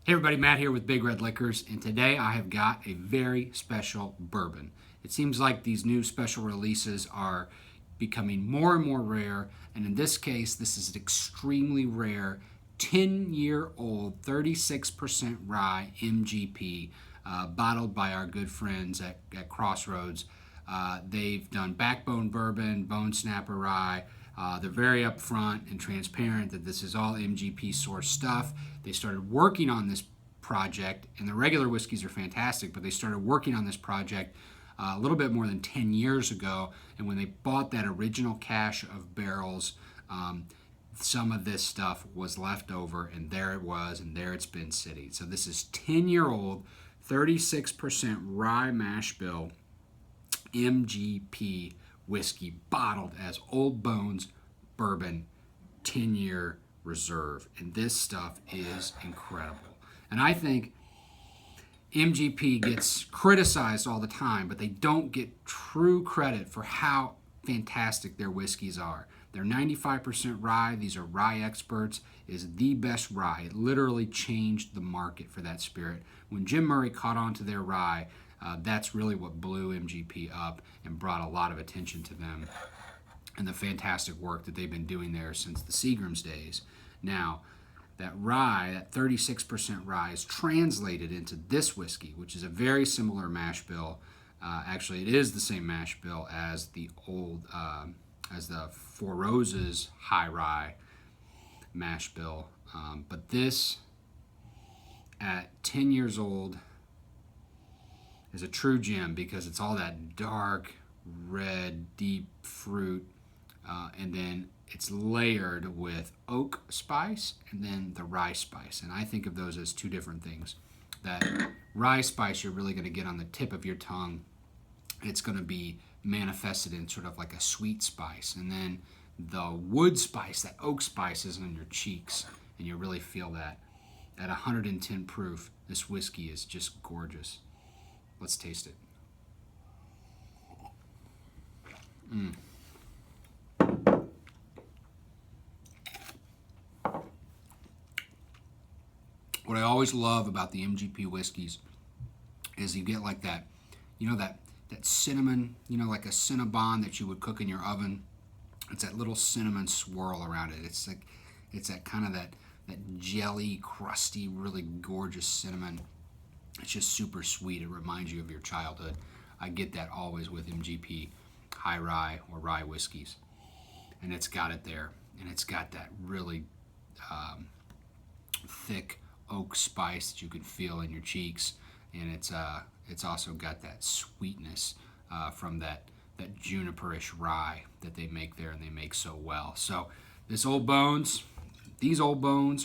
Hey everybody, Matt here with Big Red Liquors, and today I have got a very special bourbon. It seems like these new special releases are becoming more and more rare, and in this case, this is an extremely rare 10-year-old 36% rye MGP, bottled by our good friends at Crossroads. They've done Backbone Bourbon, Bone Snapper Rye. They're very upfront and transparent that this is all MGP source stuff. They started working on this project, and the regular whiskeys are fantastic, but they started working on this project a little bit more than 10 years ago, and when they bought that original cache of barrels, some of this stuff was left over, and there it was, and there it's been sitting. So this is 10-year-old, 36% rye mash bill MGP whiskey, bottled as Old Bones Bourbon 10-year reserve, and this stuff is incredible. And I think MGP gets criticized all the time, but they don't get true credit for how fantastic their whiskeys are. They're 95% rye. These are rye experts. It is the best rye. It literally changed the market for that spirit. When Jim Murray caught on to their rye, that's really what blew MGP up and brought a lot of attention to them and the fantastic work that they've been doing there since the Seagram's days. Now, that rye, that 36% rye, is translated into this whiskey, which is a very similar mash bill. Actually, it is the same mash bill as the Four Roses high-rye mash bill. But this, at 10 years old, is a true gem because it's all that dark red, deep fruit, and then it's layered with oak spice and then the rye spice. And I think of those as two different things. That rye spice you're really going to get on the tip of your tongue. It's going to be manifested in sort of like a sweet spice. And then the wood spice, that oak spice, is on your cheeks, and you really feel that. At 110 proof, this whiskey is just gorgeous. Let's taste it. What I always love about the MGP whiskeys is you get like that, that cinnamon, like a Cinnabon that you would cook in your oven. It's that little cinnamon swirl around it. It's that kind of that jelly, crusty, really gorgeous cinnamon. It's just super sweet. It reminds you of your childhood. I get that always with MGP high-rye or rye whiskeys. And it's got it there. And it's got that really thick oak spice that you can feel in your cheeks. And it's also got that sweetness from that juniperish rye that they make there and they make so well. So these Old Bones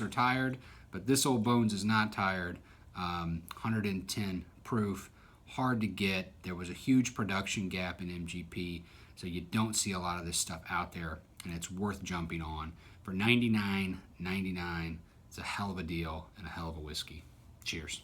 are tired, but this Old Bones is not tired. 110 proof, hard to get. There was a huge production gap in MGP, so you don't see a lot of this stuff out there, and it's worth jumping on. For $99.99, it's a hell of a deal and a hell of a whiskey. Cheers.